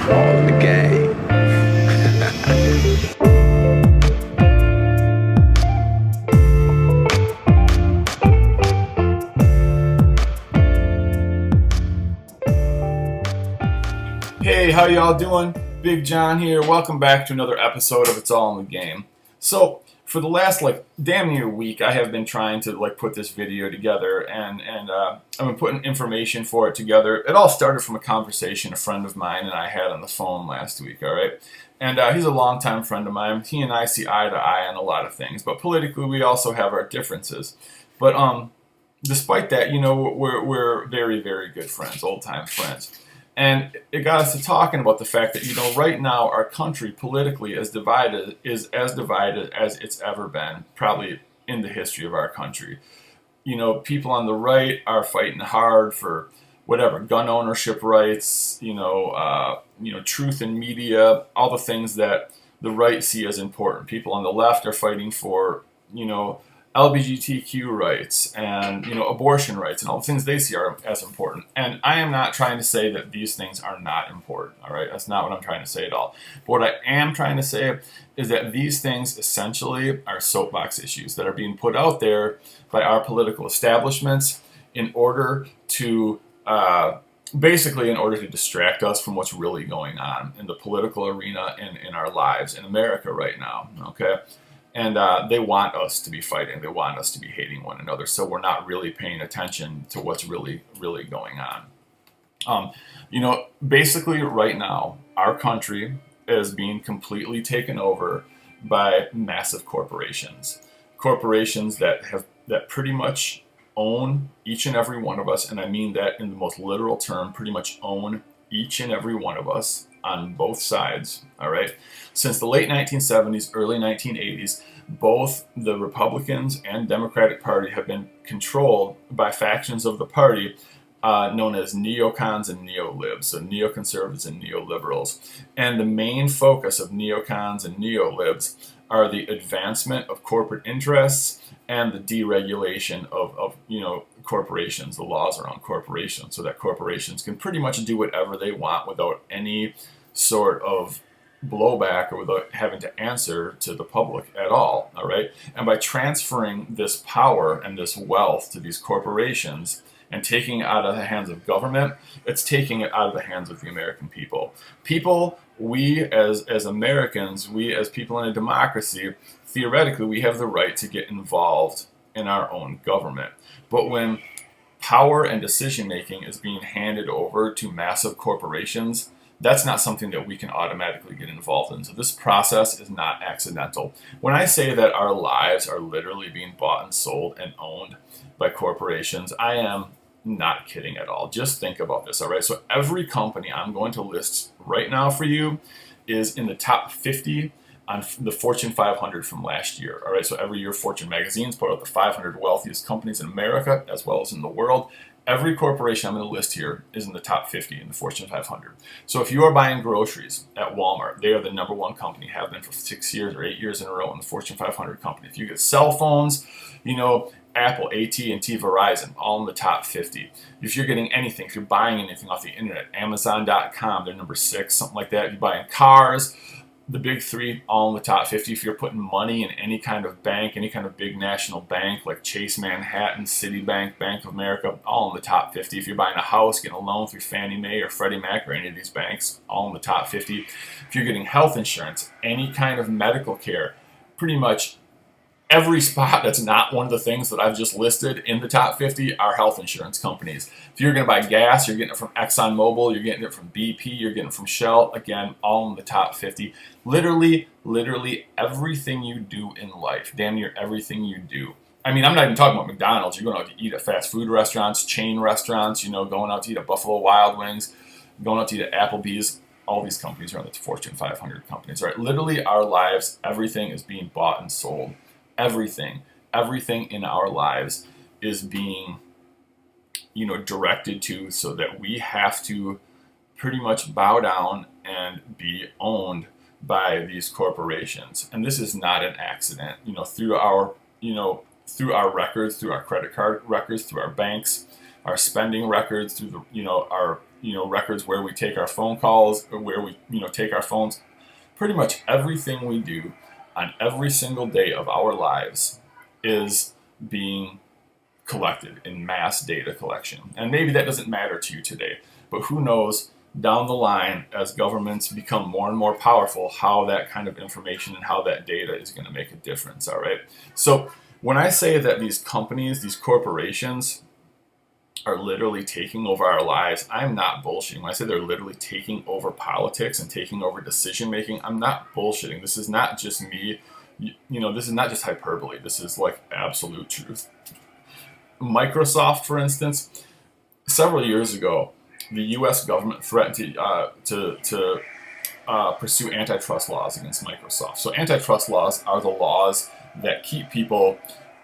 All in the game. Hey, how y'all doing? Big John here. Welcome back to another episode of It's All in the Game. So, for the last damn near week, I have been trying to put this video together, and I've been putting information for it together. It all started from a conversation a friend of mine and I had on the phone last week. All right, and he's a longtime friend of mine. He and I see eye to eye on a lot of things, but politically we also have our differences. But despite that, we're very, very good friends, old time friends. And it got us to talking about the fact that, right now our country politically is as divided as it's ever been, probably in the history of our country. People on the right are fighting hard for whatever, gun ownership rights, truth in media, all the things that the right see as important. People on the left are fighting for, LGBTQ rights and abortion rights and all the things they see are as important. And I am not trying to say that these things are not important. All right, that's not what I'm trying to say at all. But what I am trying to say is that these things essentially are soapbox issues that are being put out there by our political establishments in order to basically in order to distract us from what's really going on in the political arena and in our lives in America right now. Okay. And they want us to be fighting. They want us to be hating one another. So we're not really paying attention to what's really, really going on. Basically right now, our country is being completely taken over by massive corporations. Corporations that pretty much own each and every one of us. And I mean that in the most literal term, pretty much own each and every one of us on both sides, all right? Since the late 1970s, early 1980s, both the Republicans and Democratic Party have been controlled by factions of the party known as neocons and neolibs, so neoconservatives and neoliberals. And the main focus of neocons and neolibs are the advancement of corporate interests and the deregulation of corporations, the laws around corporations, so that corporations can pretty much do whatever they want without any sort of blowback or without having to answer to the public at all right? And by transferring this power and this wealth to these corporations and taking it out of the hands of government, it's taking it out of the hands of the American people. We as Americans, we as people in a democracy, theoretically, we have the right to get involved in our own government. But when power and decision making is being handed over to massive corporations, that's not something that we can automatically get involved in. So this process is not accidental. When I say that our lives are literally being bought and sold and owned by corporations, I am not kidding at all. Just think about this, all right? So every company I'm going to list right now for you is in the top 50 on the Fortune 500 from last year, all right? So every year Fortune magazines put out the 500 wealthiest companies in America as well as in the world. Every corporation I'm going to list here is in the top 50 in the Fortune 500. So if you are buying groceries at Walmart, they are the number one company, have been for 6 years or 8 years in a row in the Fortune 500 company. If you get cell phones, Apple, AT&T, Verizon, all in the top 50. If you're getting anything, if you're buying anything off the internet, Amazon.com, they're number 6, something like that. If you're buying cars, the big three, all in the top 50. If you're putting money in any kind of bank, any kind of big national bank like Chase Manhattan, Citibank, Bank of America, all in the top 50. If you're buying a house, getting a loan through Fannie Mae or Freddie Mac or any of these banks, all in the top 50. If you're getting health insurance, any kind of medical care, pretty much every spot that's not one of the things that I've just listed in the top 50 are health insurance companies. If you're going to buy gas, you're getting it from ExxonMobil, you're getting it from BP, you're getting it from Shell, again, all in the top 50. Literally everything you do in life, damn near everything you do. I mean, I'm not even talking about McDonald's. You're going out to eat at fast food restaurants, chain restaurants, going out to eat at Buffalo Wild Wings, going out to eat at Applebee's. All these companies are on the Fortune 500 companies, right? Literally our lives, everything is being bought and sold. Everything in our lives is being, directed to so that we have to pretty much bow down and be owned by these corporations. And this is not an accident. Through our records, through our credit card records, through our banks, our spending records, through our records where we take our phone calls, or where we, take our phones. Pretty much everything we do on every single day of our lives is being collected in mass data collection. And maybe that doesn't matter to you today, but who knows down the line, as governments become more and more powerful, how that kind of information and how that data is going to make a difference. All right. So when I say that these companies, these corporations are literally taking over our lives, I'm not bullshitting. When I say they're literally taking over politics and taking over decision making, I'm not bullshitting. This is not just me. This is not just hyperbole. This is like absolute truth. Microsoft, for instance, several years ago, the U.S. government threatened to pursue antitrust laws against Microsoft. So antitrust laws are the laws that keep people,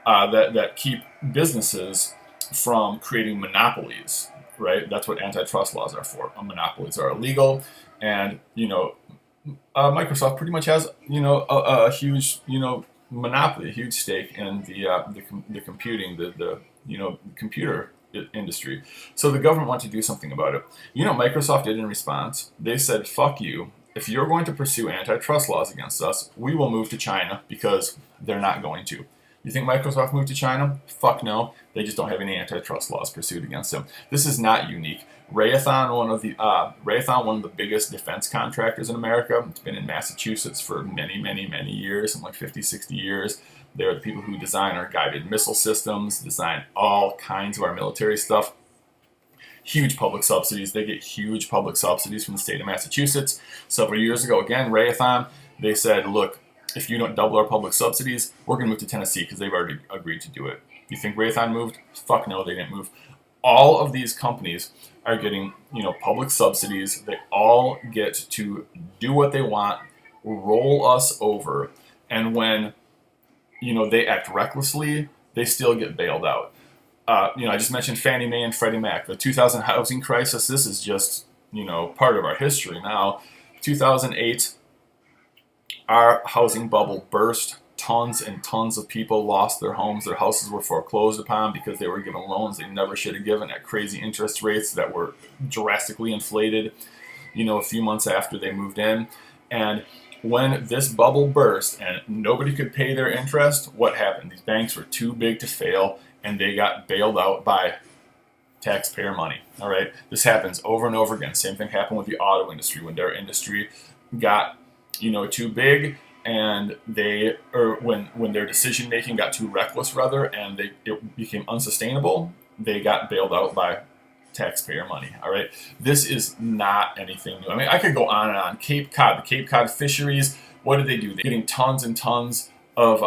that keep businesses from creating monopolies, right? That's what antitrust laws are for. Monopolies are illegal, and Microsoft pretty much has a huge monopoly, a huge stake in the computing, the computer industry. So the government wanted to do something about it. Microsoft did in response? They said, fuck you. If you're going to pursue antitrust laws against us, we will move to China, because they're not going to. You think Microsoft moved to China? Fuck no. They just don't have any antitrust laws pursued against them. This is not unique. Raytheon, one of the biggest defense contractors in America. It's been in Massachusetts for many, many, many years, like 50, 60 years. They're the people who design our guided missile systems, design all kinds of our military stuff. Huge public subsidies. They get huge public subsidies from the state of Massachusetts. Several years ago, again, Raytheon, they said, look, if you don't double our public subsidies, we're going to move to Tennessee, because they've already agreed to do it. You think Raytheon moved? Fuck no, they didn't move. All of these companies are getting, public subsidies. They all get to do what they want, roll us over, and when they act recklessly, they still get bailed out. I just mentioned Fannie Mae and Freddie Mac. The 2000 housing crisis, this is just, part of our history now. 2008, our housing bubble burst. Tons and tons of people lost their homes. Their houses were foreclosed upon because they were given loans they never should have given at crazy interest rates that were drastically inflated, a few months after they moved in. And when this bubble burst and nobody could pay their interest, what happened? These banks were too big to fail, and they got bailed out by taxpayer money. All right, this happens over and over again. Same thing happened with the auto industry. When their industry got too big, and when their decision making got too reckless, rather, and it became unsustainable, they got bailed out by taxpayer money. All right, this is not anything new. I mean, I could go on and on. Cape Cod, the Cape Cod fisheries. What did they do? They're getting tons and tons of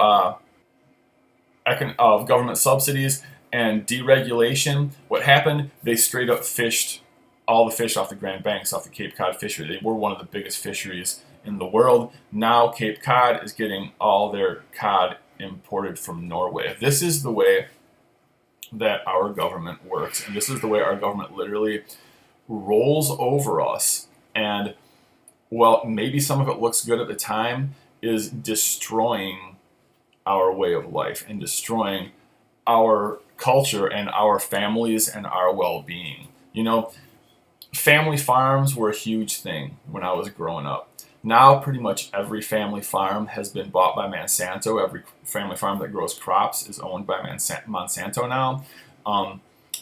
government subsidies and deregulation. What happened? They straight up fished all the fish off the Grand Banks, off the Cape Cod fishery. They were one of the biggest fisheries in the world. Now Cape Cod is getting all their cod imported from Norway. This is the way that our government works, and this is the way our government literally rolls over us, and well, maybe some of it looks good at the time, is destroying our way of life and destroying our culture and our families and our well-being. Family farms were a huge thing when I was growing up. Now pretty much every family farm has been bought by Monsanto. Every family farm that grows crops is owned by Monsanto now.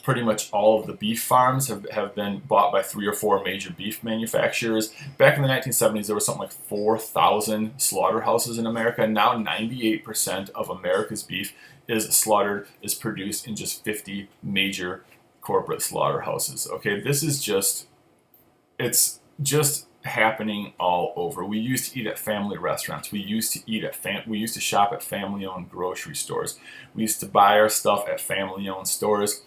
Pretty much all of the beef farms have been bought by 3 or 4 major beef manufacturers. Back in the 1970s, there was something like 4,000 slaughterhouses in America. Now 98% of America's beef is produced in just 50 major corporate slaughterhouses. Okay, this is it's just happening all over. We used to eat at family restaurants. We used to shop at family-owned grocery stores. We used to buy our stuff at family-owned stores.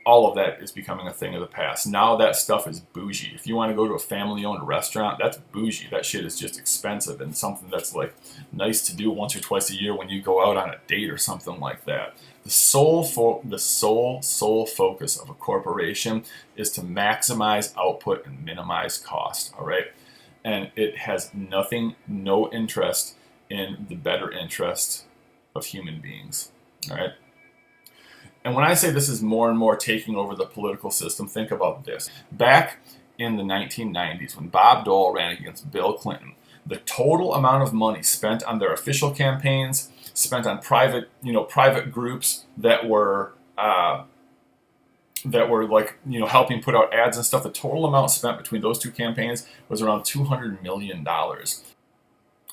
All of that is becoming a thing of the past. Now that stuff is bougie. If you want to go to a family-owned restaurant, that's bougie. That shit is just expensive and something that's like nice to do once or twice a year when you go out on a date or something like that. The sole focus of a corporation is to maximize output and minimize cost. All right, and it has no interest in the better interest of human beings. All right. And when I say this is more and more taking over the political system, think about this. Back in the 1990s, when Bob Dole ran against Bill Clinton, the total amount of money spent on their official campaigns, spent on private groups that were like, helping put out ads and stuff, the total amount spent between those two campaigns was around $200 million.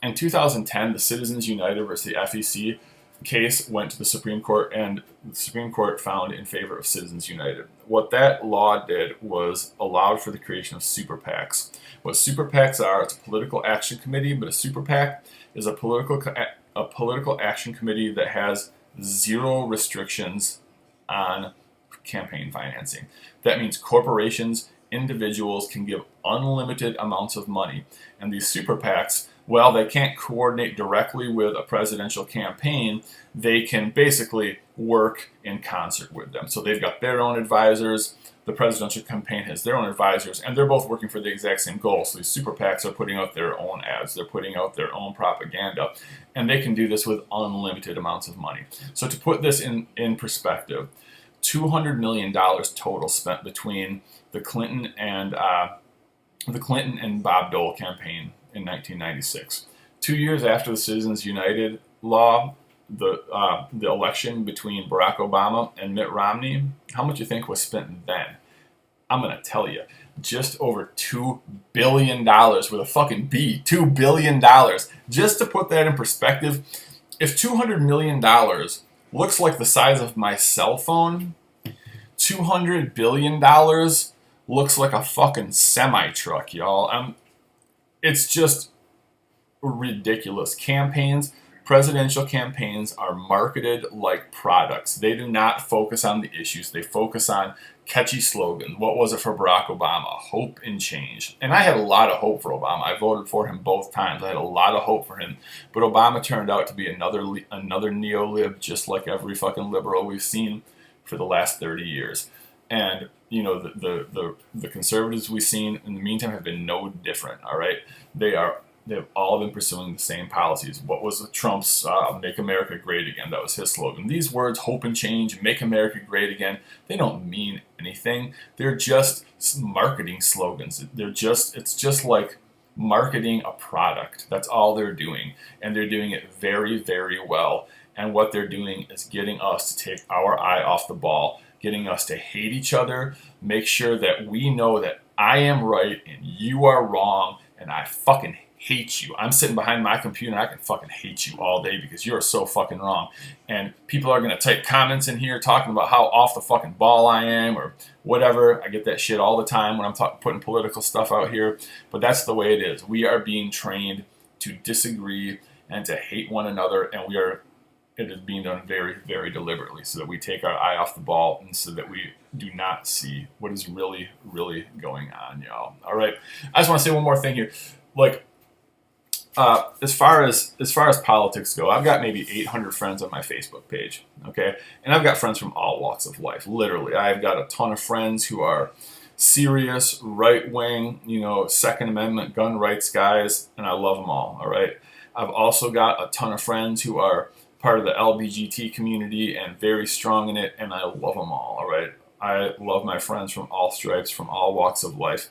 In 2010, the Citizens United versus the FEC case went to the Supreme Court, and the Supreme Court found in favor of Citizens United. What that law did was allowed for the creation of super PACs. What super PACs are, it's a political action committee, but a super PAC is a political action committee that has zero restrictions on campaign financing. That means corporations, individuals can give unlimited amounts of money. And these super PACs, well, they can't coordinate directly with a presidential campaign. They can basically work in concert with them. So they've got their own advisors. The presidential campaign has their own advisors, and they're both working for the exact same goal. So these super PACs are putting out their own ads. They're putting out their own propaganda, and they can do this with unlimited amounts of money. So to put this in perspective, $200 million total spent between the Clinton and Bob Dole campaign in 1996. 2 years after the Citizens United law, the election between Barack Obama and Mitt Romney, how much you think was spent then? I'm going to tell you, just over $2 billion with a fucking B, $2 billion. Just to put that in perspective, if $200 million looks like the size of my cell phone, $200 billion looks like a fucking semi-truck, y'all. It's just ridiculous. Presidential campaigns are marketed like products. They do not focus on the issues. They focus on catchy slogans. What was it for Barack Obama? Hope and change. And I had a lot of hope for Obama. I voted for him both times. I had a lot of hope for him. But Obama turned out to be another neo-lib, just like every fucking liberal we've seen for the last 30 years. And the conservatives we've seen in the meantime have been no different. All right, they've all been pursuing the same policies. What was Trump's "Make America Great Again"? That was his slogan. These words, hope and change, make America great again, they don't mean anything. They're just marketing slogans. It's just like marketing a product. That's all they're doing, and they're doing it very, very well. And what they're doing is getting us to take our eye off the ball, getting us to hate each other, make sure that we know that I am right and you are wrong, and I fucking hate you. I'm sitting behind my computer and I can fucking hate you all day because you're so fucking wrong. And people are going to type comments in here talking about how off the fucking ball I am or whatever. I get that shit all the time when I'm putting political stuff out here. But that's the way it is. We are being trained to disagree and to hate one another, and it is being done very, very deliberately so that we take our eye off the ball and so that we do not see what is really, really going on, y'all. All right. I just want to say one more thing here. Like, as far as politics go, I've got maybe 800 friends on my Facebook page, okay? And I've got friends from all walks of life, literally. I've got a ton of friends who are serious, right-wing, Second Amendment gun rights guys, and I love them all right? I've also got a ton of friends who are part of the LGBT community and very strong in it, and I love them all right? I love my friends from all stripes, from all walks of life.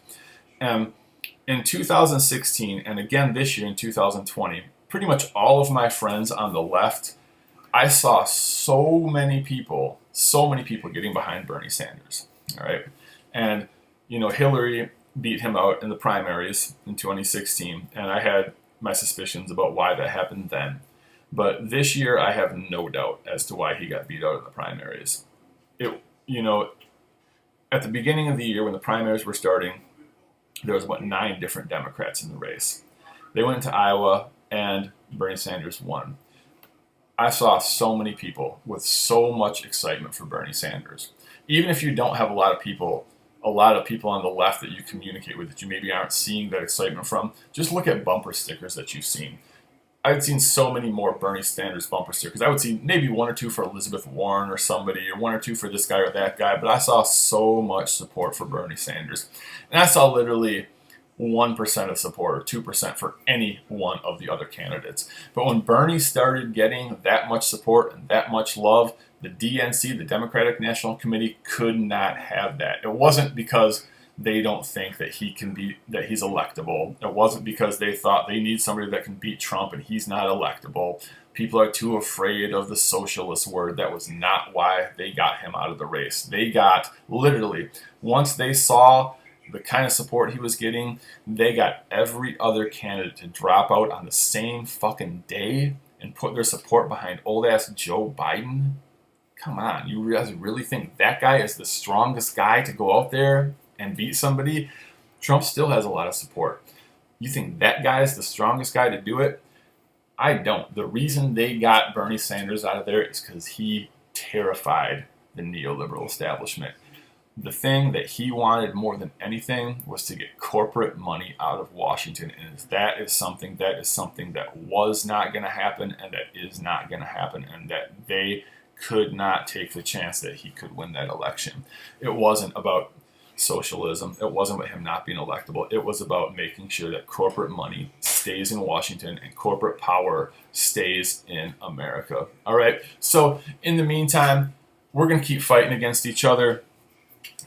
And in 2016, and again this year in 2020, pretty much all of my friends on the left, I saw so many people getting behind Bernie Sanders, all right? And, Hillary beat him out in the primaries in 2016, and I had my suspicions about why that happened then. But this year, I have no doubt as to why he got beat out in the primaries. At the beginning of the year when the primaries were starting, there was about 9 different Democrats in the race. They went to Iowa, and Bernie Sanders won. I saw so many people with so much excitement for Bernie Sanders. Even if you don't have a lot of people on the left that you communicate with that you maybe aren't seeing that excitement from, just look at bumper stickers that you've seen. I've seen so many more Bernie Sanders bumper stickers. I would see maybe 1 or 2 for Elizabeth Warren or somebody, or 1 or 2 for this guy or that guy, but I saw so much support for Bernie Sanders. And I saw literally 1% of support or 2% for any one of the other candidates. But when Bernie started getting that much support and that much love, The DNC, the Democratic National Committee, could not have that. It wasn't because they don't think that he's electable. It wasn't because they thought they need somebody that can beat Trump and he's not electable. People are too afraid of the socialist word. That was not why they got him out of the race. They got, literally, once they saw the kind of support he was getting, they got every other candidate to drop out on the same fucking day and put their support behind old-ass Joe Biden. Come on, you guys really think that guy is the strongest guy to go out there and beat somebody? Trump still has a lot of support. You think that guy is the strongest guy to do it? I don't. The reason they got Bernie Sanders out of there is because he terrified the neoliberal establishment. The thing that he wanted more than anything was to get corporate money out of Washington, and that is something that was not going to happen, and that is not going to happen, and that they could not take the chance that he could win that election. It wasn't about socialism. It wasn't about him not being electable. It was about making sure that corporate money stays in Washington and corporate power stays in America. All right. So in the meantime, we're going to keep fighting against each other.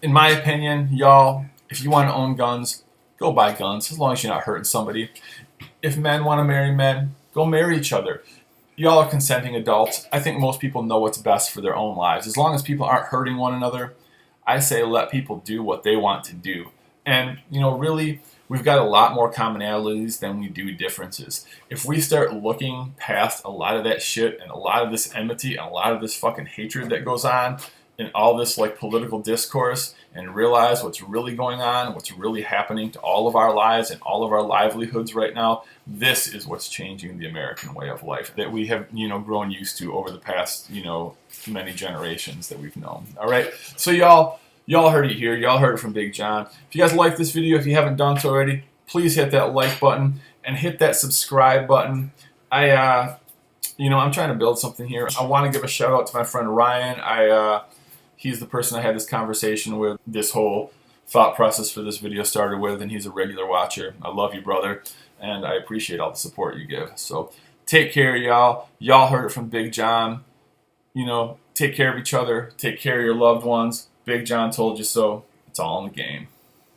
In my opinion, y'all, if you want to own guns, go buy guns as long as you're not hurting somebody. If men want to marry men, go marry each other. Y'all are consenting adults. I think most people know what's best for their own lives. As long as people aren't hurting one another, I say let people do what they want to do. And, really, we've got a lot more commonalities than we do differences. If we start looking past a lot of that shit and a lot of this enmity and a lot of this fucking hatred that goes on and all this political discourse and realize what's really going on, what's really happening to all of our lives and all of our livelihoods right now, this is what's changing the American way of life that we have, grown used to over the past, many generations that we've known. All right. So y'all heard it here. Y'all heard it from Big John. If you guys like this video, if you haven't done so already, please hit that like button and hit that subscribe button. I'm trying to build something here. I want to give a shout out to my friend Ryan. He's the person I had this conversation with. This whole thought process for this video started with, and he's a regular watcher. I love you, brother, and I appreciate all the support you give. So take care, y'all. Y'all heard it from Big John. Take care of each other. Take care of your loved ones. Big John told you so. It's all in the game.